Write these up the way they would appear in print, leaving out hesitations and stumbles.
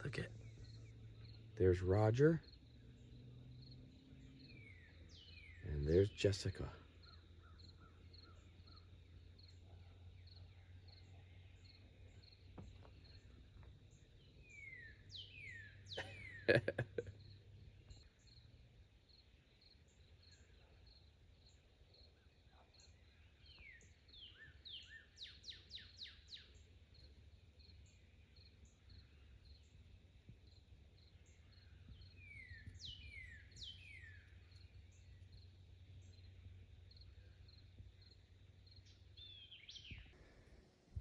Look at, there's Roger. And there's Jessica.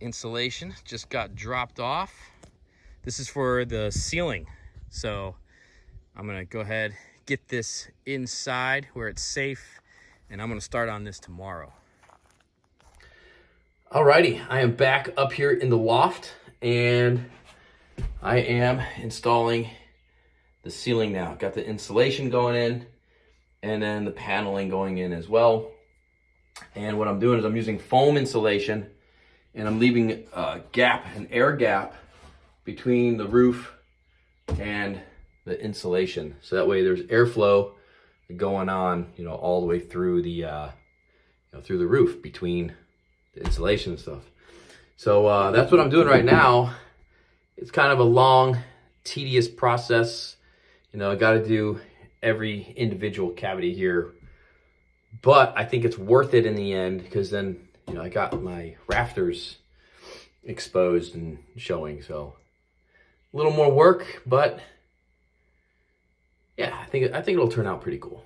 Insulation just got dropped off. This is for the ceiling. So I'm gonna go ahead, get this inside where it's safe, and I'm gonna start on this tomorrow. Alrighty, I am back up here in the loft and I am installing the ceiling now. Got the insulation going in and then the paneling going in as well. And what I'm doing is I'm using foam insulation and I'm leaving a gap, an air gap between the roof and the insulation. So that way there's airflow going on, you know, all the way through the, through the roof between the insulation and stuff. So that's what I'm doing right now. It's kind of a long, tedious process. You know, I got to do every individual cavity here, but I think it's worth it in the end because then, you know, I got my rafters exposed and showing. So a little more work, but yeah, I think it'll turn out pretty cool.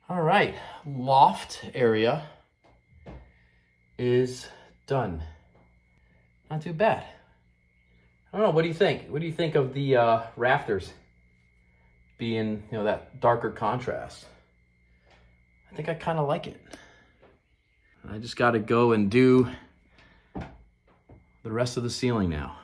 All right, loft area is done. Not too bad. I don't know, what do you think? What do you think of the rafters being, you know, that darker contrast? I think I kind of like it. I just got to go and do the rest of the ceiling now.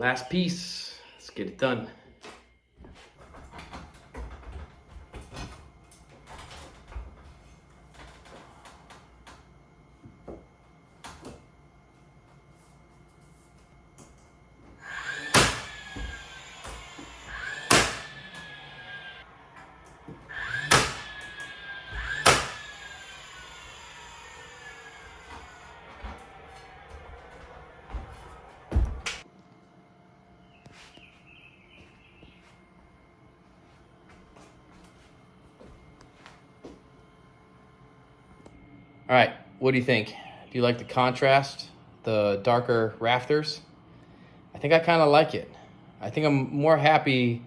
Last piece. Let's get it done. All right, what do you think? Do you like the contrast, the darker rafters? I think I kind of like it. I think I'm more happy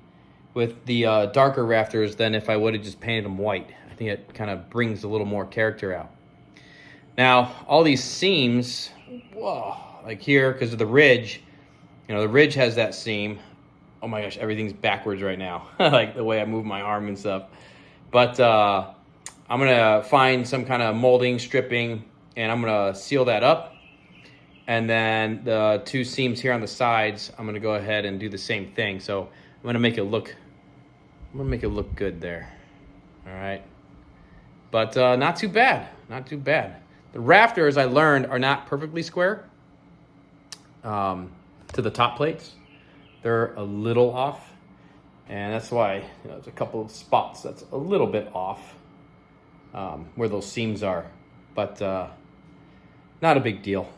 with the darker rafters than if I would have just painted them white. I think it kind of brings a little more character out. Now, all these seams, whoa, like here, because of the ridge, you know, the ridge has that seam. Oh my gosh, everything's backwards right now, like the way I move my arm and stuff. But I'm gonna find some kind of molding, stripping, and I'm gonna seal that up. And then the two seams here on the sides, I'm gonna go ahead and do the same thing. So I'm gonna make it look good there. All right. But not too bad, not too bad. The rafters, I learned, are not perfectly square to the top plates. They're a little off. And that's why, you know, there's a couple of spots that's a little bit off where those seams are. But not a big deal.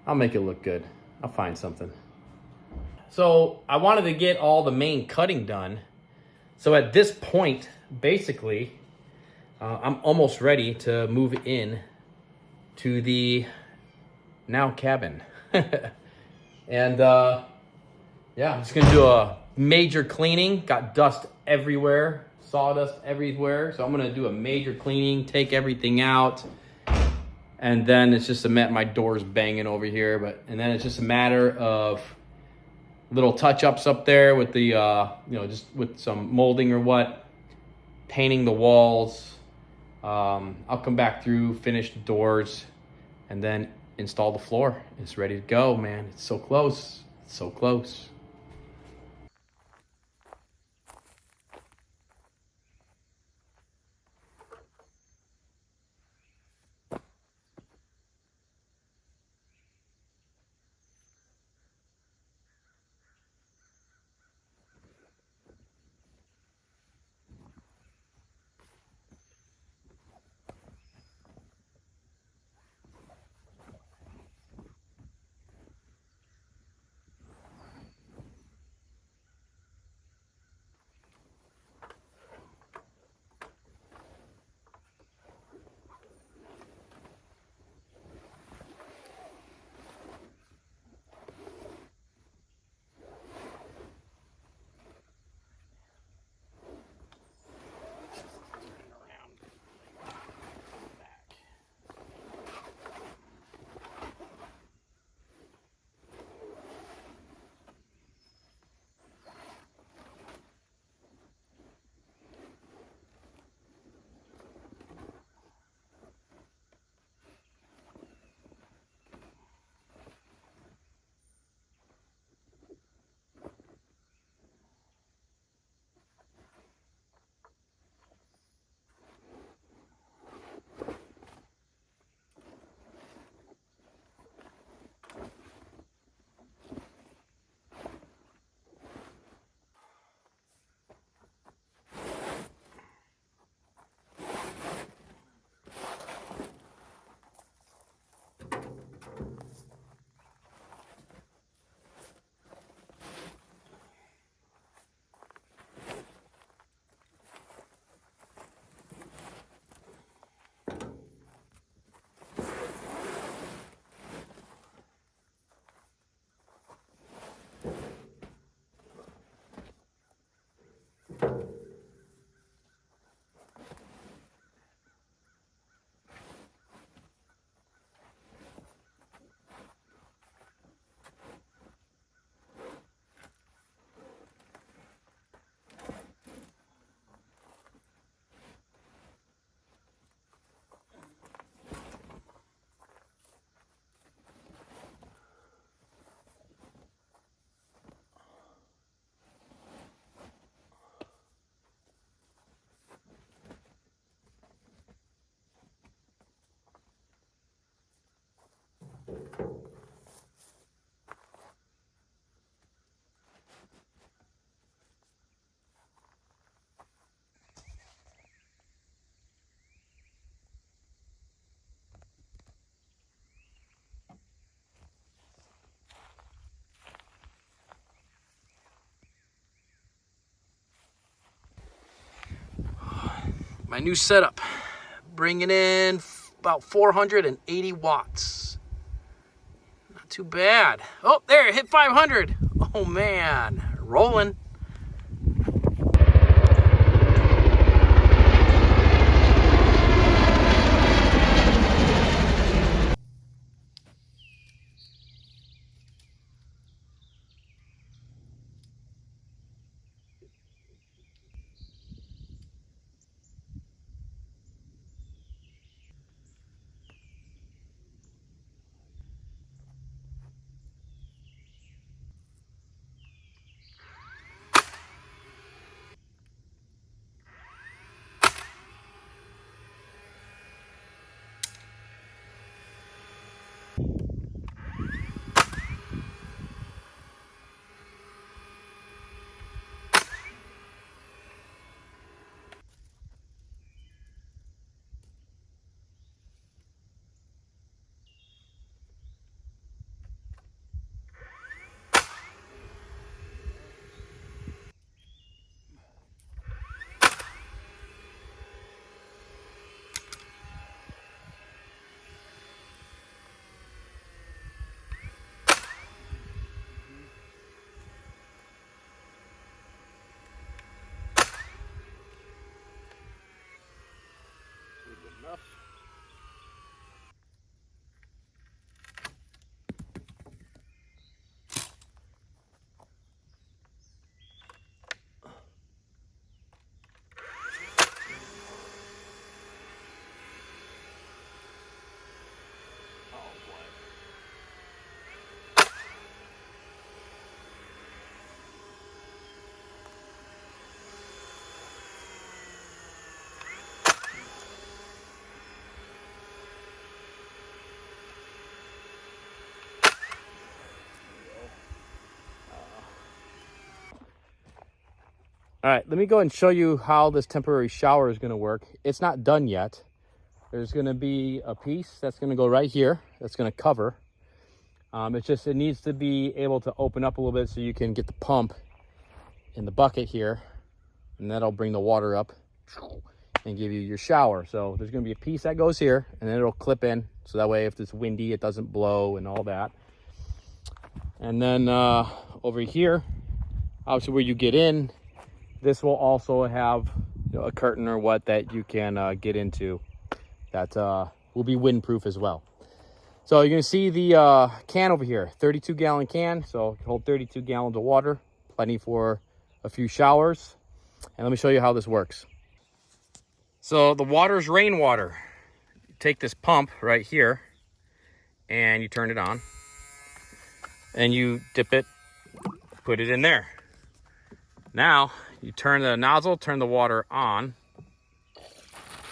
I'll make it look good. I'll find something. So I wanted to get all the main cutting done. So at this point, basically, I'm almost ready to move in to the now cabin. And yeah, I'm just gonna do a major cleaning. Got dust everywhere, sawdust everywhere. So I'm gonna do a major cleaning, take everything out. And then it's just my door's banging over here, and then it's just a matter of little touch-ups up there with the, you know, just with some molding or what, painting the walls. I'll come back through, finish the doors, and then install the floor. It's ready to go, man. It's so close, it's so close. my new setup, bringing in about 480 watts. Not too bad. Oh, there, it hit 500. Oh man, rolling. All right, let me go and show you how this temporary shower is going to work. It's not done yet. There's going to be a piece that's going to go right here. That's going to cover. It needs to be able to open up a little bit so you can get the pump in the bucket here, and that'll bring the water up and give you your shower. So there's going to be a piece that goes here, and then it'll clip in. So that way, if it's windy, it doesn't blow and all that. And then over here, obviously where you get in, this will also have, you know, a curtain or what that you can get into that will be windproof as well. So you're going to see the can over here, 32-gallon can. So it can hold 32 gallons of water, plenty for a few showers. And let me show you how this works. So the water is rainwater. You take this pump right here and you turn it on. And you dip it, put it in there. Now, you turn the nozzle, turn the water on,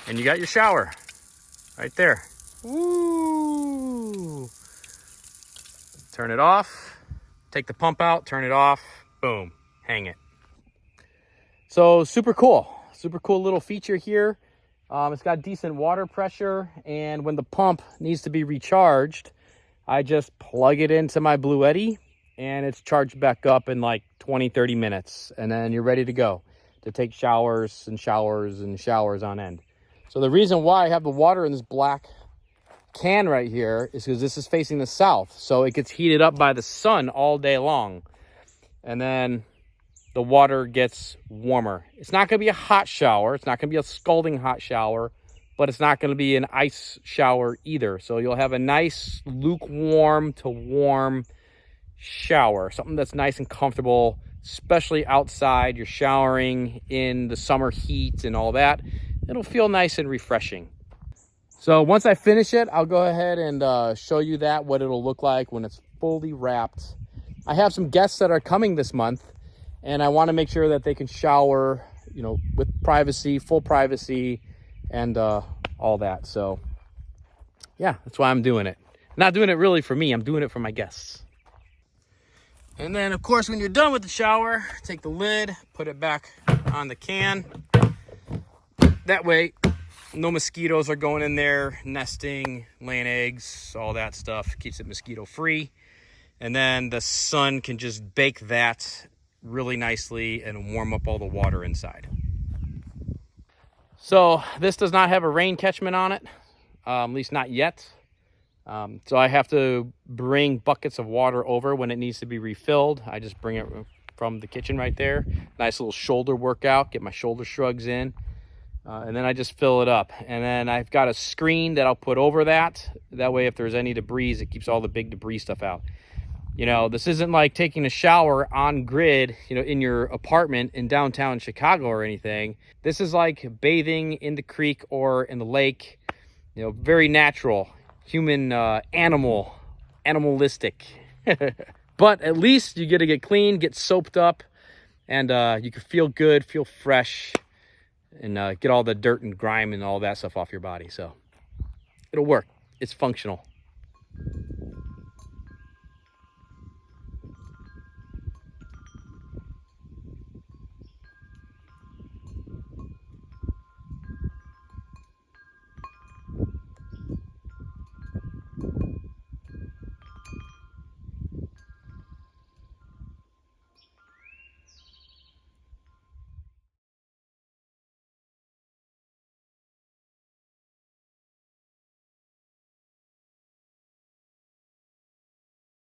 and you got your shower right there. Woo! Turn it off, take the pump out, turn it off, boom, hang it. So super cool little feature here. It's got decent water pressure, and when the pump needs to be recharged, I just plug it into my Bluetti, and it's charged back up in like 20-30 minutes, and then you're ready to go to take showers and showers and showers on end. So the reason why I have the water in this black can right here is because this is facing the south, so it gets heated up by the sun all day long, and then the water gets warmer. It's not going to be a hot shower. It's not going to be a scalding hot shower, but it's not going to be an ice shower either. So you'll have a nice lukewarm to warm shower, something that's nice and comfortable, especially outside. You're showering in the summer heat and all that. It'll feel nice and refreshing. So once I finish it, I'll go ahead and show you what it'll look like when it's fully wrapped. I have some guests that are coming this month, and I want to make sure that they can shower, you know, with privacy, full privacy, and all that. So yeah, that's why I'm doing it. Not doing it really for me, I'm doing it for my guests. And then, of course, when you're done with the shower, take the lid, put it back on the can. That way, no mosquitoes are going in there, nesting, laying eggs, all that stuff. Keeps it mosquito free. And then the sun can just bake that really nicely and warm up all the water inside. So this does not have a rain catchment on it, at least not yet. So I have to bring buckets of water over when it needs to be refilled. I just bring it from the kitchen right there. Nice little shoulder workout, get my shoulder shrugs in. And then I just fill it up. And then I've got a screen that I'll put over that. That way if there's any debris, it keeps all the big debris stuff out. You know, this isn't like taking a shower on grid, you know, in your apartment in downtown Chicago or anything. This is like bathing in the creek or in the lake, you know, very natural, human, animalistic. But at least you get to get clean, get soaped up, and you can feel good, feel fresh, and get all the dirt and grime and all that stuff off your body. So it'll work. It's functional.